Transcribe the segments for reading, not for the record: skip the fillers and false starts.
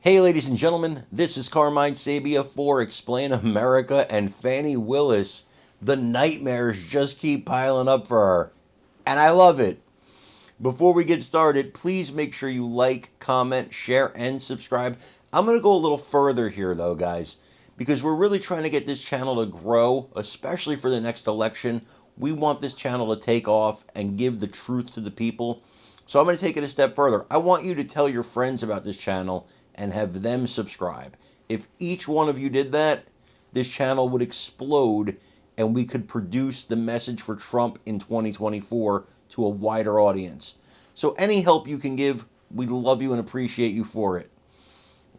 Hey, ladies and gentlemen, this is Carmine Sabia for Explain America and Fani Willis. The nightmares just keep piling up for her, and I love it. Before we get started, please make sure you like, comment, share, and subscribe. I'm going to go a little further here, though, guys, because we're really trying to get this channel to grow, especially for the next election. We want this channel to take off and give the truth to the people. So I'm going to take it a step further. I want you to tell your friends about this channel and have them subscribe. If each one of you did that, this channel would explode and we could produce the message for Trump in 2024 to a wider audience. So any help you can give, we love you and appreciate you for it.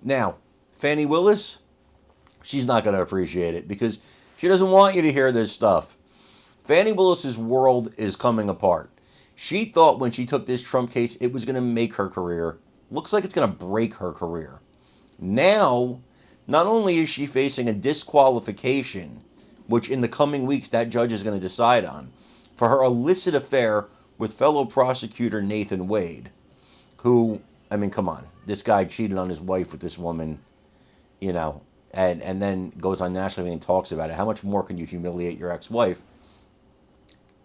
Now, Fani Willis, she's not going to appreciate it because she doesn't want you to hear this stuff. Fani Willis's world is coming apart. She thought when she took this Trump case, it was going to make her career. Looks like it's going to break her career. Now, not only is she facing a disqualification, which in the coming weeks that judge is going to decide on, for her illicit affair with fellow prosecutor Nathan Wade, who, I mean, come on, this guy cheated on his wife with this woman, and then goes on nationally and talks about it. How much more can you humiliate your ex-wife?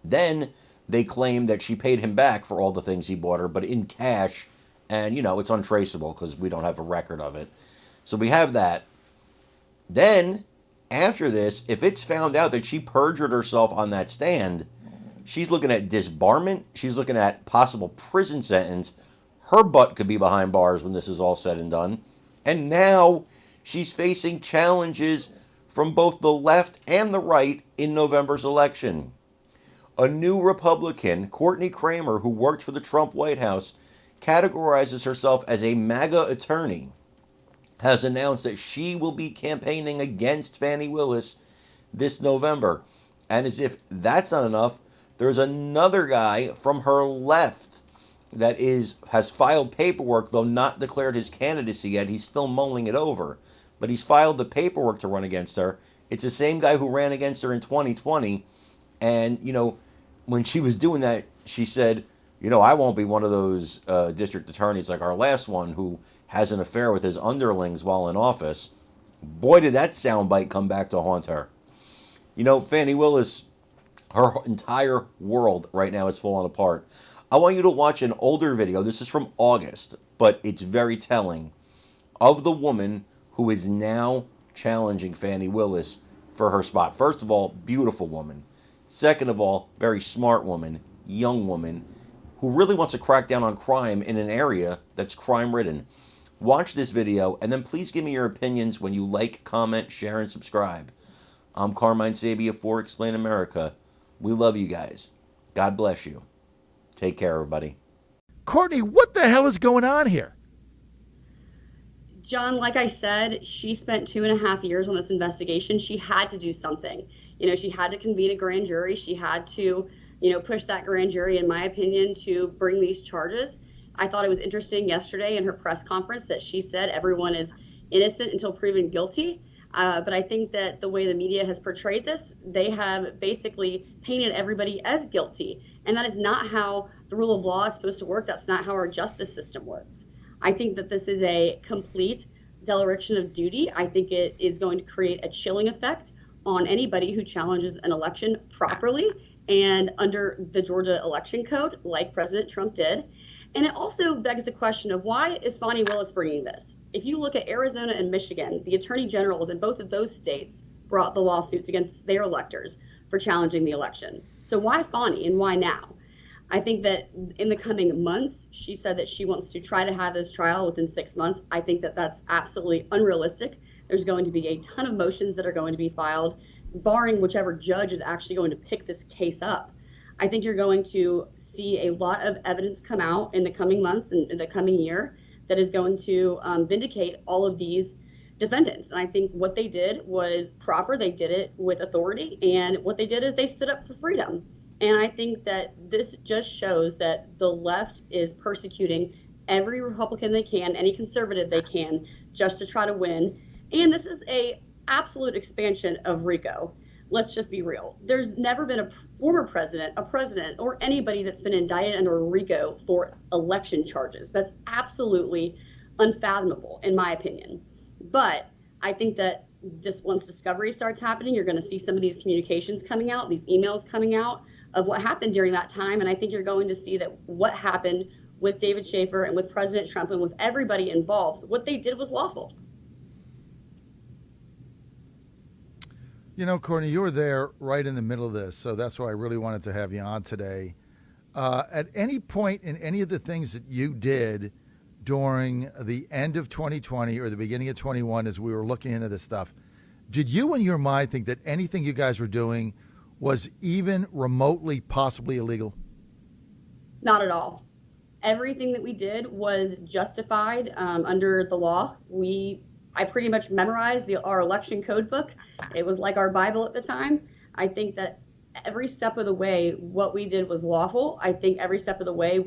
Then they claim that she paid him back for all the things he bought her, but in cash, and, it's untraceable because we don't have a record of it. So we have that. Then, after this, if it's found out that she perjured herself on that stand, she's looking at disbarment. She's looking at possible prison sentence. Her butt could be behind bars when this is all said and done. And now she's facing challenges from both the left and the right in November's election. A new Republican, Courtney Kramer, who worked for the Trump White House, categorizes herself as a MAGA attorney, has announced that she will be campaigning against Fani Willis this November. And as if that's not enough, there's another guy from her left that has filed paperwork, though not declared his candidacy yet. He's still mulling it over. But he's filed the paperwork to run against her. It's the same guy who ran against her in 2020. And, when she was doing that, she said, I won't be one of those district attorneys like our last one who has an affair with his underlings while in office. Boy, did that soundbite come back to haunt her. Fani Willis, her entire world right now is falling apart. I want you to watch an older video. This is from August, but it's very telling of the woman who is now challenging Fani Willis for her spot. First of all, beautiful woman. Second of all, very smart woman, young woman, who really wants to crack down on crime in an area that's crime-ridden. Watch this video, and then please give me your opinions when you like, comment, share, and subscribe. I'm Carmine Sabia for Explain America. We love you guys. God bless you. Take care, everybody. Courtney, what the hell is going on here? John, like I said, she spent 2.5 years on this investigation. She had to do something. She had to convene a grand jury. She had to, push that grand jury, in my opinion, to bring these charges. I thought it was interesting yesterday in her press conference that she said everyone is innocent until proven guilty. But I think that the way the media has portrayed this, they have basically painted everybody as guilty. And that is not how the rule of law is supposed to work. That's not how our justice system works. I think that this is a complete dereliction of duty. I think it is going to create a chilling effect on anybody who challenges an election properly and under the Georgia election code, like President Trump did. And it also begs the question of why is Fani Willis bringing this? If you look at Arizona and Michigan, the attorney generals in both of those states brought the lawsuits against their electors for challenging the election. So why Fani and why now? I think that in the coming months, she said that she wants to try to have this trial within 6 months. I think that that's absolutely unrealistic. There's going to be a ton of motions that are going to be filed, barring whichever judge is actually going to pick this case up. I think you're going to see a lot of evidence come out in the coming months and in the coming year that is going to vindicate all of these defendants. And I think what they did was proper. They did it with authority. And what they did is they stood up for freedom. And I think that this just shows that the left is persecuting every Republican they can, any conservative they can, just to try to win. And this is a absolute expansion of RICO. Let's just be real. There's never been a former president, a president, or anybody that's been indicted under RICO for election charges. That's absolutely unfathomable, in my opinion. But I think that just once discovery starts happening, you're going to see some of these communications coming out, these emails coming out of what happened during that time. And I think you're going to see that what happened with David Schaefer and with President Trump and with everybody involved, what they did was lawful. You know, Courtney, you were there right in the middle of this, so that's why I really wanted to have you on today. At any point in any of the things that you did during the end of 2020 or the beginning of 21 as we were looking into this stuff, did you in your mind think that anything you guys were doing was even remotely possibly illegal? Not at all. Everything that we did was justified under the law. I pretty much memorized our election code book. It was like our Bible at the time. I think that every step of the way, what we did was lawful. I think every step of the way,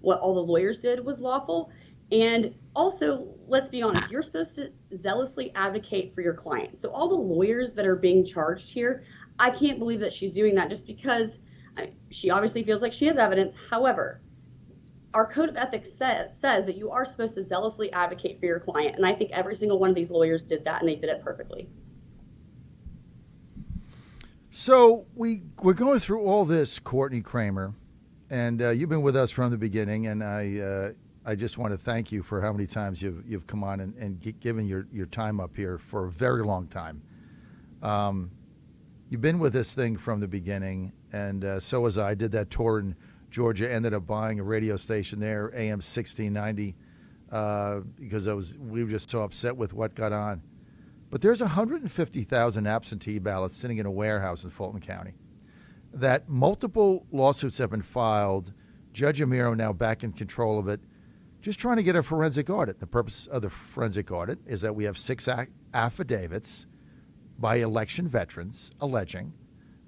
what all the lawyers did was lawful. And also, let's be honest, you're supposed to zealously advocate for your client. So all the lawyers that are being charged here, I can't believe that she's doing that just because she obviously feels like she has evidence. However, our code of ethics says that you are supposed to zealously advocate for your client. And I think every single one of these lawyers did that, and they did it perfectly. So we're going through all this, Courtney Kramer, and you've been with us from the beginning, and I just want to thank you for how many times you've come on and given your time up here for a very long time. You've been with this thing from the beginning, and so was I. Did that tour in Georgia, ended up buying a radio station there, AM 1690, because we were just so upset with what got on. But there's 150,000 absentee ballots sitting in a warehouse in Fulton County that multiple lawsuits have been filed. Judge Amiro now back in control of it, just trying to get a forensic audit. The purpose of the forensic audit is that we have 6 affidavits by election veterans alleging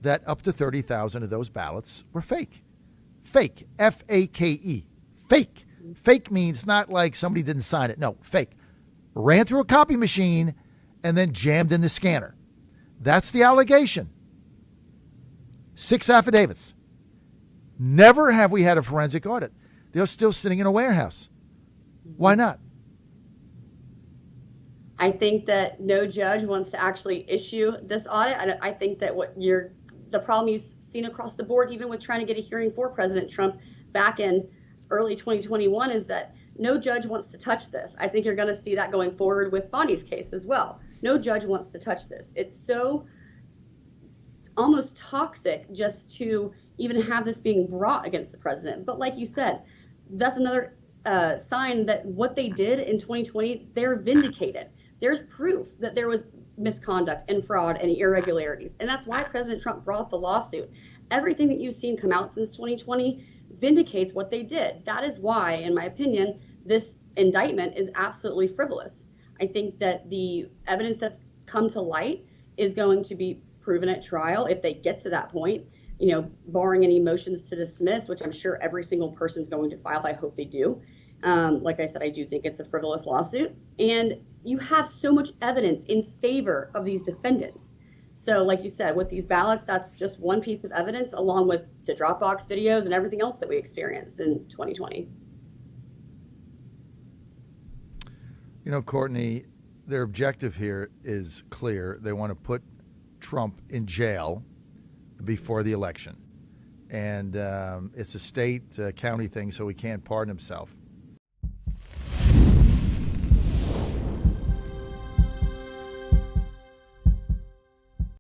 that up to 30,000 of those ballots were fake. Fake, F-A-K-E, fake. Fake means not like somebody didn't sign it. No, fake. Ran through a copy machine and then jammed in the scanner. That's the allegation. 6 affidavits. Never have we had a forensic audit. They're still sitting in a warehouse. Why not? I think that no judge wants to actually issue this audit. I think that the problem you've seen across the board, even with trying to get a hearing for President Trump back in early 2021, is that no judge wants to touch this. I think you're going to see that going forward with Fani's case as well. No judge wants to touch this. It's so almost toxic just to even have this being brought against the president. But like you said, that's another sign that what they did in 2020, they're vindicated. There's proof that there was misconduct and fraud and irregularities. And that's why President Trump brought the lawsuit. Everything that you've seen come out since 2020 vindicates what they did. That is why, in my opinion, this indictment is absolutely frivolous. I think that the evidence that's come to light is going to be proven at trial if they get to that point, barring any motions to dismiss, which I'm sure every single person's going to file. I hope they do. Like I said, I do think it's a frivolous lawsuit. And you have so much evidence in favor of these defendants. So like you said, with these ballots, that's just one piece of evidence along with the Dropbox videos and everything else that we experienced in 2020. Courtney, their objective here is clear. They want to put Trump in jail before the election. And it's a state, county thing, so he can't pardon himself.